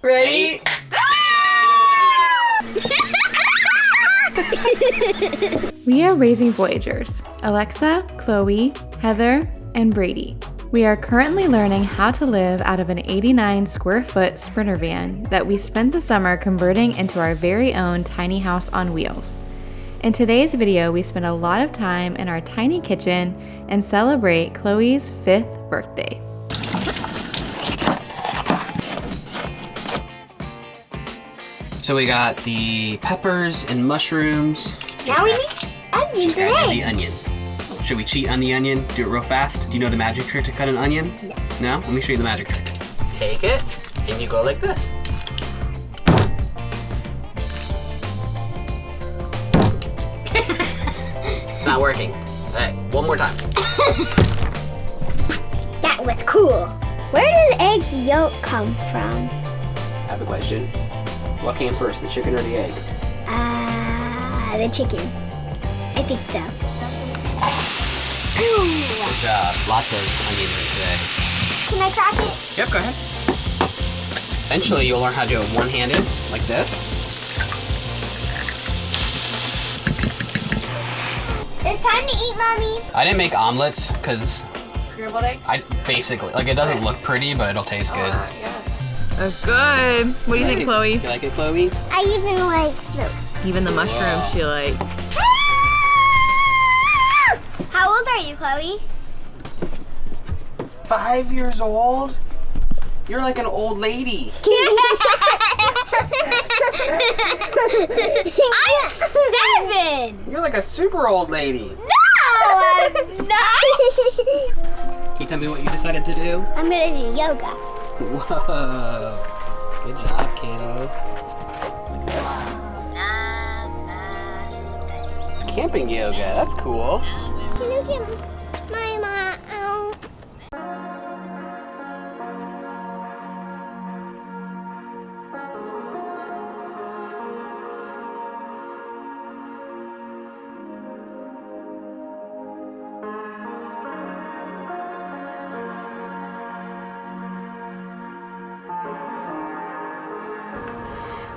Ready? We are raising Voyagers, Alexa, Chloe, Heather, and Bradey. We are currently learning how to live out of an 89 square foot Sprinter van that we spent the summer converting into our very own tiny house on wheels. In today's video, we spend a lot of time in our tiny kitchen and celebrate Chloe's 5th birthday. So we got the peppers and mushrooms. Now we need onions She's and got eggs. the onion. Should we cheat on the onion? Do it real fast? Do you know the magic trick to cut an onion? No? Let me show you the magic trick. Take it, and you go like this. It's not working. Alright, one more time. That was cool. Where does egg yolk come from? I have a question. What came first, the chicken or the egg? The chicken. I think so. Good job. Lots of onion today. Can I crack it? Yep, go ahead. Eventually, you'll learn how to do it one-handed, like this. It's time to eat, Mommy. I didn't make omelets because Scrambled eggs? I basically, like, it doesn't look pretty, but it'll taste good. Yes. That's good. What do you think, Chloe? You like it, Chloe? I even like the... Even the mushroom Wow. she likes. How old are you, Chloe? 5 years old? You're like an old lady. I'm 7. You're like a super old lady. No, I'm not. Can you tell me what you decided to do? I'm gonna do yoga. Whoa. Good job, kiddo. Like this. It's camping yoga. That's cool. Can you get my mom?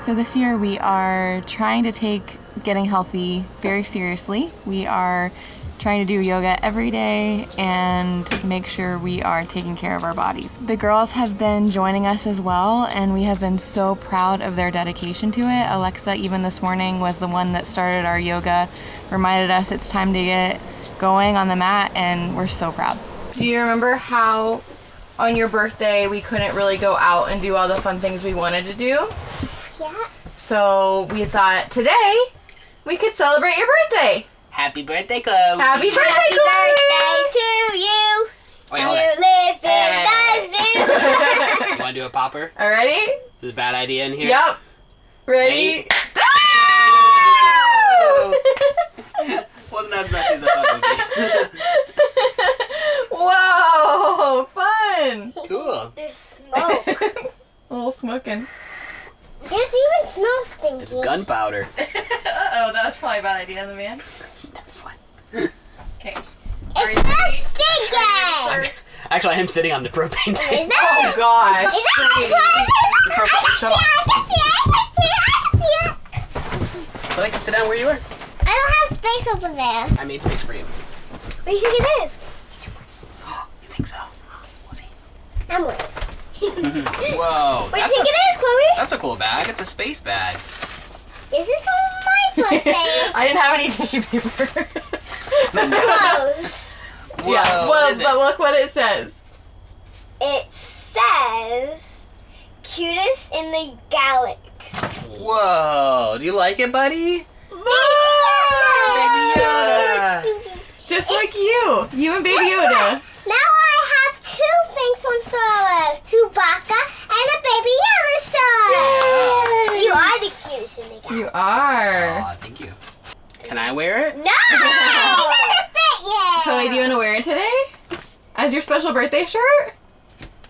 So this year we are trying to take getting healthy very seriously. We are trying to do yoga every day and make sure we are taking care of our bodies. The girls have been joining us as well, and we have been so proud of their dedication to it. Alexa, even this morning, was the one that started our yoga, reminded us it's time to get going on the mat, and we're so proud. Do you remember how on your birthday we couldn't really go out and do all the fun things we wanted to do? Yeah. So we thought today we could celebrate your birthday. Happy birthday, Chloe. Happy birthday, Happy Chloe! birthday to you. Wait, hold You on. live in the zoo. You want to do a popper? All ready? Is this a bad idea in here? Yep. Ready? Wasn't as messy as I thought it would Whoa, fun. be. Cool. There's smoke. A little smoking. This even smells stinky. It's gunpowder. Uh-oh, that was probably a bad idea in the van. That was fun. Okay. It smells stinky. Actually, I am sitting on the propane Is tank. that? Oh gosh. Is that my Shut up. I Chloe, come sit down where you were. don't have space over there. I made space for you. What do you think it is? You think so? Was he? I'm waiting. Whoa. What do you That's think a, it is, Chloe? that's a cool bag. It's a space bag. This is for my birthday. I didn't have any tissue paper. Clothes. Whoa, Yeah, what is it? but look what it says. It says cutest in the galaxy. Whoa. Do you like it, buddy? Baby Yoda. Just like you. You and Baby Yoda. Now I have 2 things from Star Wars. Chewbacca and a Baby Yoda song. You are the cutest in the galaxy. You are. Aw, thank you. Can I wear it? No! It doesn't fit yet. Chloe, do you want to wear it today? As your special birthday shirt?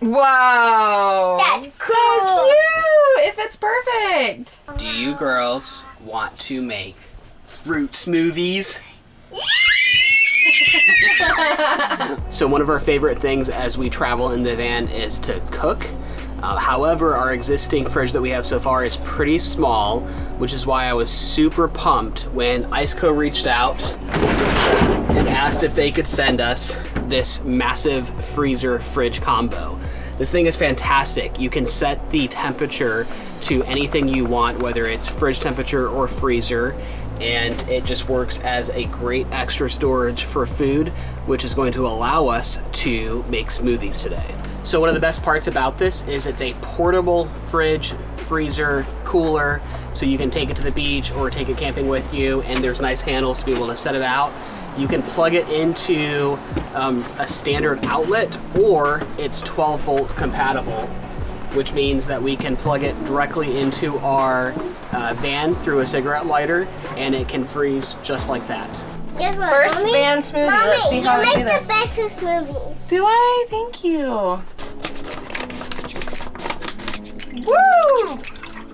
Wow. That's so cool. cute. It fits perfect. Do you girls want to make fruit smoothies? So one of our favorite things as we travel in the van is to cook. However, our existing fridge that we have so far is pretty small, which is why I was super pumped when Iceco reached out and asked if they could send us this massive freezer fridge combo. This thing is fantastic. You can set the temperature to anything you want, whether it's fridge temperature or freezer, and it just works as a great extra storage for food, which is going to allow us to make smoothies today. So one of the best parts about this is it's a portable fridge, freezer, cooler, so you can take it to the beach or take it camping with you, and there's nice handles to be able to set it out. You can plug it into a standard outlet, or it's 12 volt compatible, which means that we can plug it directly into our van through a cigarette lighter, and it can freeze just like that. Guess what, First Mommy? van smoothie. Mommy, Let's see how we do you make this. the best of smoothies. Do I? Thank you. Woo!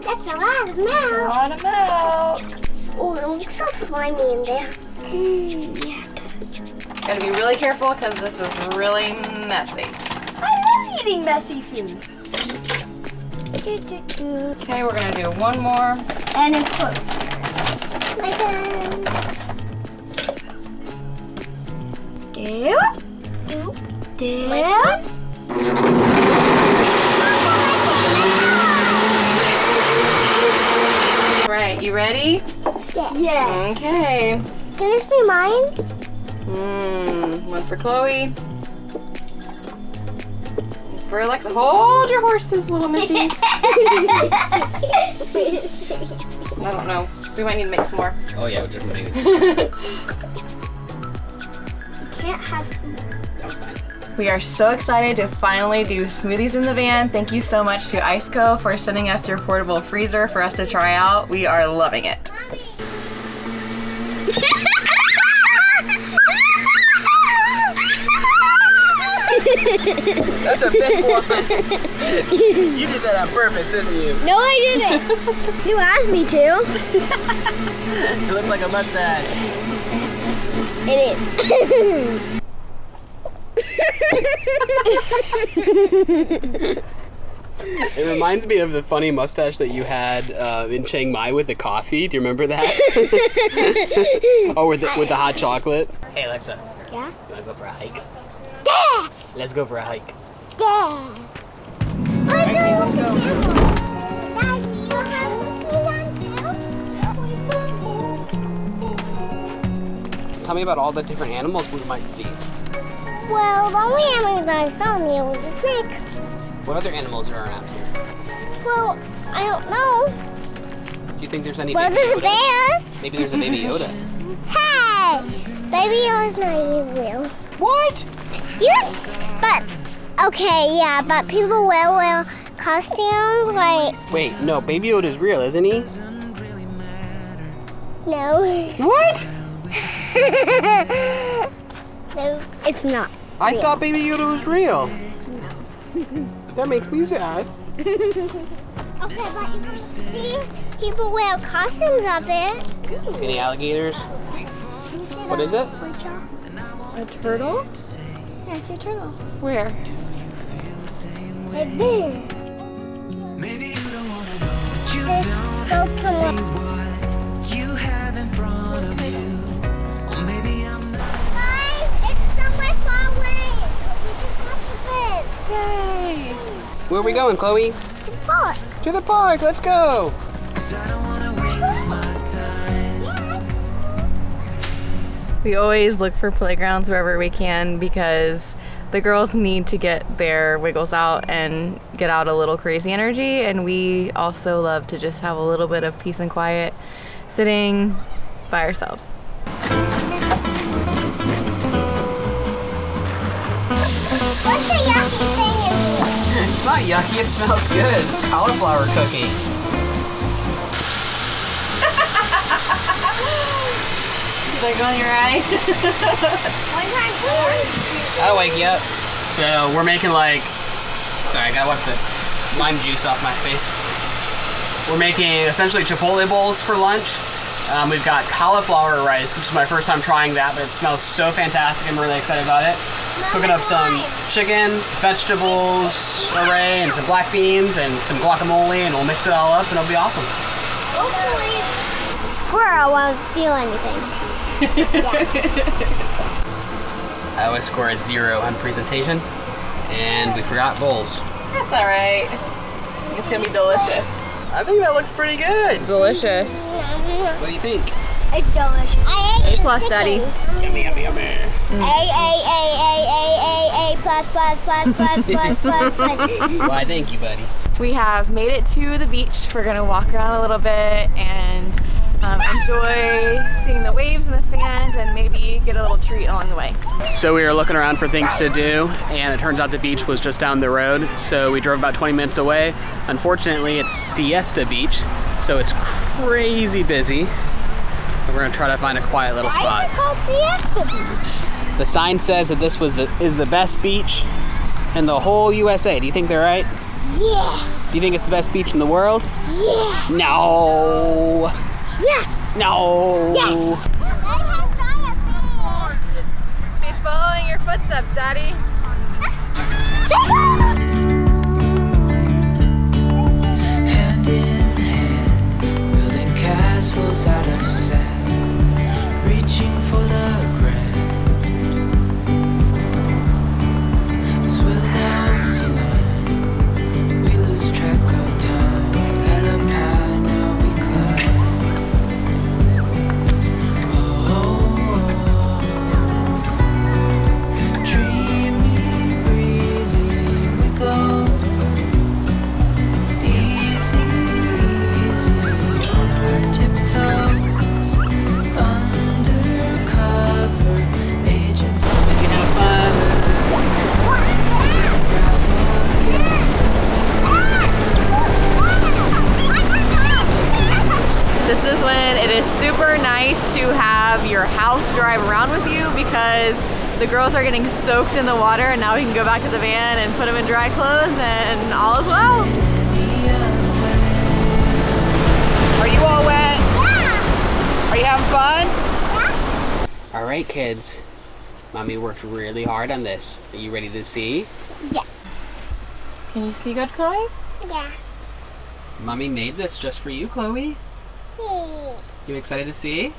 That's a lot of A milk. lot of milk. Oh, it looks so slimy in there. Yeah, it does. Gotta be really careful because this is really messy. I love eating messy food. Okay, we're gonna do one more. And it's closed. My turn. Right, you ready? Yeah. Okay. Can this be mine? One for Chloe. For Alexa. Hold your horses, little Missy. I don't know. We might need to make some more. Oh yeah, we're just making Can't have some. that was fine. We are so excited to finally do smoothies in the van. Thank you so much to Iceco for sending us your portable freezer for us to try out. We are loving it. That's a big one. You did that on purpose, didn't you? No, I didn't. You asked me to. It looks like a mustache. It is. It reminds me of the funny mustache that you had in Chiang Mai with the coffee. Do you remember that? Oh, with the hot chocolate. Hey Alexa, Yeah? you wanna go for a hike? Yeah! Let's go for a hike. Yeah! We're doing with the camera. Daddy, you have something on Tell me about all the different animals we might see. Well, the only animal that I saw in here was a snake. What other animals are around here? Well, I don't know. Do you think there's any Well, baby there's a Yodas? bear. Maybe there's a baby Yoda. Hey! Baby Yoda's not even real. What? Yes! But, okay, yeah, but people wear costumes, like, Wait, no, Baby Yoda is real, isn't he? no. What? No, it's not. I real. thought Baby Yoda was real. That makes me sad. Okay, but you see, people wear costumes of it. See any alligators? What is it? A turtle? Yeah, I see a turtle. Where? Like this. Just built somewhere. Guys, it's somewhere far away. Yay! Where are we going, Chloe? To the park. To the park, let's go. We always look for playgrounds wherever we can because the girls need to get their wiggles out and get out a little crazy energy, and we also love to just have a little bit of peace and quiet sitting by ourselves. What's the yucky thing in here? It's not yucky, it smells good. It's cauliflower cookie. Like on your eye? That'll wake you up. So we're making like, sorry, I gotta wipe the lime juice off my face. We're making essentially Chipotle bowls for lunch. We've got cauliflower rice, which is my first time trying that, but it smells so fantastic. I'm really excited about it. cooking up some chicken, vegetables array, and some black beans, and some guacamole, and we'll mix it all up, and it'll be awesome. Hopefully, squirrel won't steal anything. I always score a 0 on presentation, and we forgot bowls. That's all right. It's gonna be delicious. I think that looks pretty good. Delicious. What do you think? It's delicious. A plus, Daddy. Yummy, yummy, yummy. A plus. Why, thank you, buddy. We have made it to the beach. We're gonna walk around a little bit and enjoy seeing the waves and the sand and maybe get a little treat along the way. So we were looking around for things to do, and it turns out the beach was just down the road, so we drove about 20 minutes away. Unfortunately, it's Siesta Beach, so it's crazy busy. We're gonna try to find a quiet little spot. Why is it called Siesta Beach? The sign says that this is the best beach in the whole USA. Do you think they're right? Yes. Do you think it's the best beach in the world? Yes. No. Yes. No. Yes. She's following your footsteps, Daddy. Hand in hand, building castles out of sand, reaching for the grand. As willows align, we lose track of time. Head up high, now we climb. Dreamy, breezy, we go. Easy, easy on our tiptoes. Undercover agents. We can have fun. This is when it is super nice to have your house drive around with you because the girls are getting soaked in the water and now we can go back to the van and put them in dry clothes and all is well. Are you all wet? Yeah. Are you having fun? Yeah. All right, kids. Mommy worked really hard on this. Are you ready to see? Yeah. Can you see good, Chloe? Yeah. Mommy made this just for you, Chloe. Yeah. You excited to see?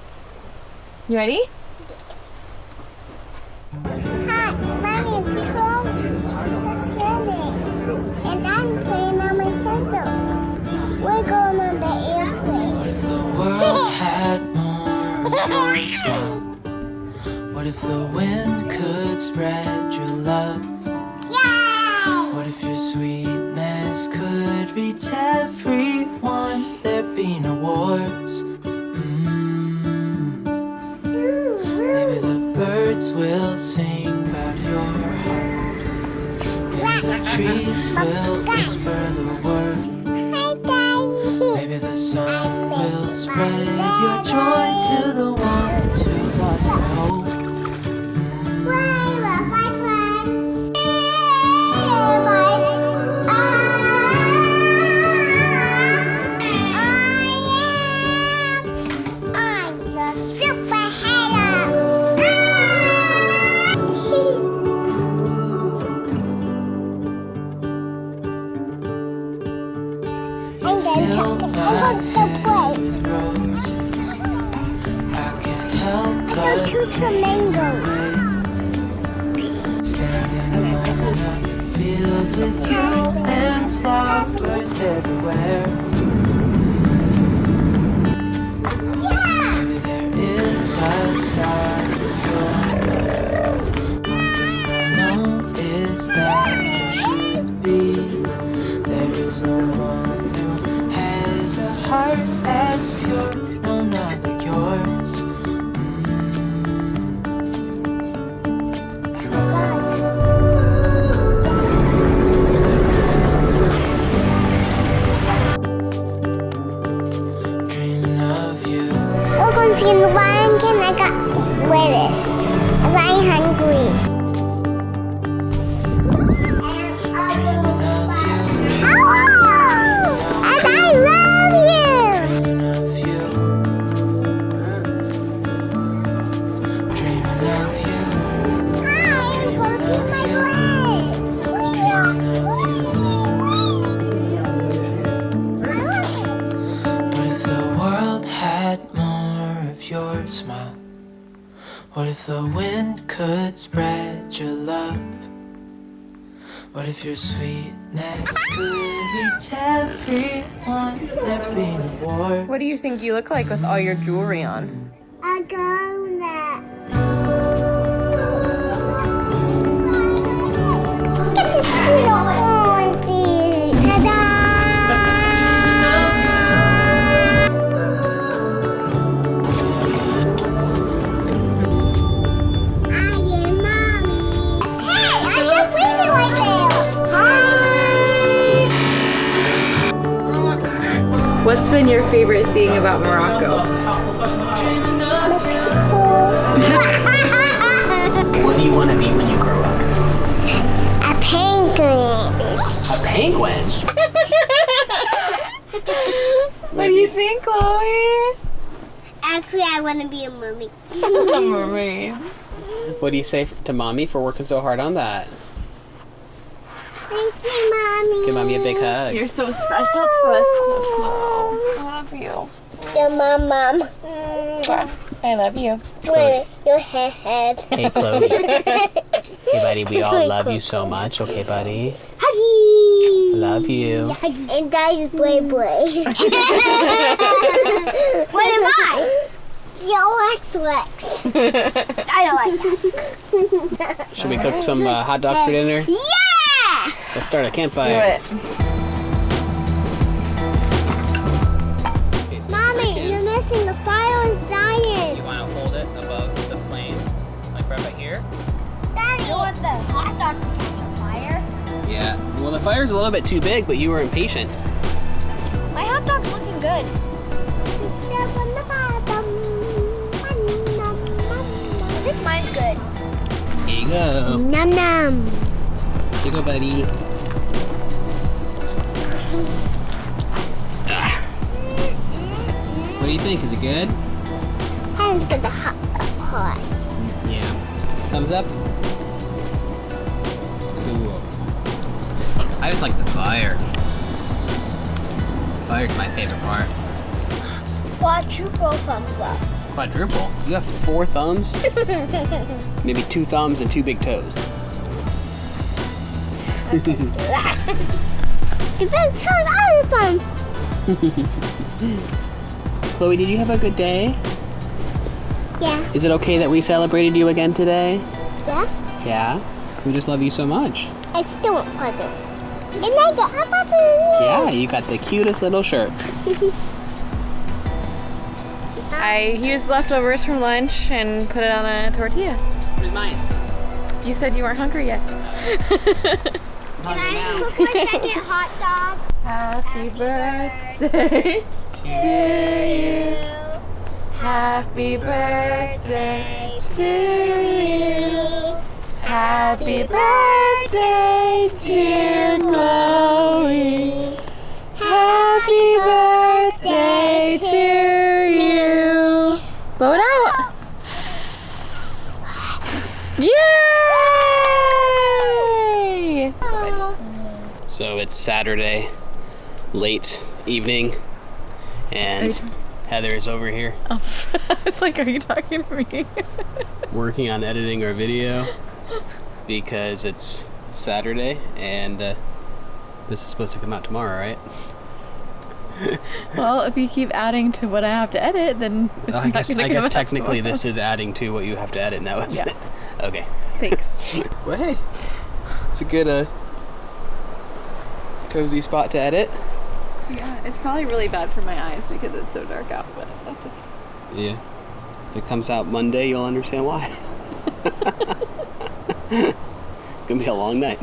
You ready? Hi, my name's Nicole. What's your name? And I'm playing on my sandal. We're going on the airplane. What if the world had more of your What if the wind could spread your love? Yay! What if your sweetness could reach everyone? There'd be no wars. Maybe the birds will sing about your heart. Maybe the trees will whisper the word. Hi, Daddy. Maybe the sun will spread your joy to the ones who lost their hope. Bye, love my friends. I'm the superhero. I'm going to play. With roses, I can't help I saw two but flamingos. standing on a field with you and flowers everywhere. Maybe there is a star with your name. One thing I know is that there should be. There is no one who has a heart as pure, no, not like yours. Dreaming of you. We're going to get one can I got lettuce. As I'm hungry. Dreaming of you. Oh, and I love you. Dreaming of you. What if the wind could spread your love? What if your sweetness could reach everyone? There'd be no war. What do you think you look like with all your jewelry on? I got that. Get this little orange. Ta-da! I am mommy. Hey, I said baby right there. Hi. What's been your favorite thing about Morocco? What do you want to be when you grow up? A penguin. A penguin? What do you think, Chloe? Actually, I want to be a mermaid. Mermaid. What do you say to mommy for working so hard on that? Thank you, mommy. Give mommy a big hug. You're so special to us, Chloe. I love you. You're my mom. I love you. Wait, your head. Hey, Chloe. Hey, buddy, we all love you so much. Okay, buddy? Huggy. Love you. And that is boy boy. What am I? Yo, X-Lex. I don't like that. Should we cook some hot dogs for dinner? Yeah! Let's start a Do campfire. it. Mommy, you're missing. The fire is dying. You want to hold it above the flame, like right about here? Daddy. You want the hot dog to catch on fire? Yeah. Well, the fire's a little bit too big, but you were impatient. My hot dog's looking good. Step on the bottom. I think mine's good. Here you go. Num num. Here you go, buddy. What do you think? Is it good? I'm gonna hot. Yeah. Thumbs up? Cool. I just like the fire. Fire's my favorite part. Quadruple thumbs up. Quadruple? You have 4 thumbs? Maybe 2 thumbs and 2 big toes. The big toes are fun. Chloe, did you have a good day? Yeah. Is it okay that we celebrated you again today? Yeah. Yeah? We just love you so much. I still want presents. And I got a present. Yeah, you got the cutest little shirt. I used leftovers from lunch and put it on a tortilla. Where's mine? You said you weren't hungry yet. Can I cook my second hot dog? Happy birthday To you. Happy birthday to you. Happy birthday, dear Chloe. Happy birthday to you. Blow it out. Yay! So it's Saturday, late evening, and Heather is over here It's like, are you talking to me? working on editing our video because it's Saturday and this is supposed to come out tomorrow, right? Well, if you keep adding to what I have to edit, then it's I not guess gonna come out technically tomorrow. this is adding to what you have to edit now, isn't Yeah. it? Okay. Thanks. Well, hey, it's a good cozy spot to edit. Yeah, it's probably really bad for my eyes because it's so dark out, but that's okay. Yeah. If it comes out Monday, you'll understand why. It's gonna be a long night.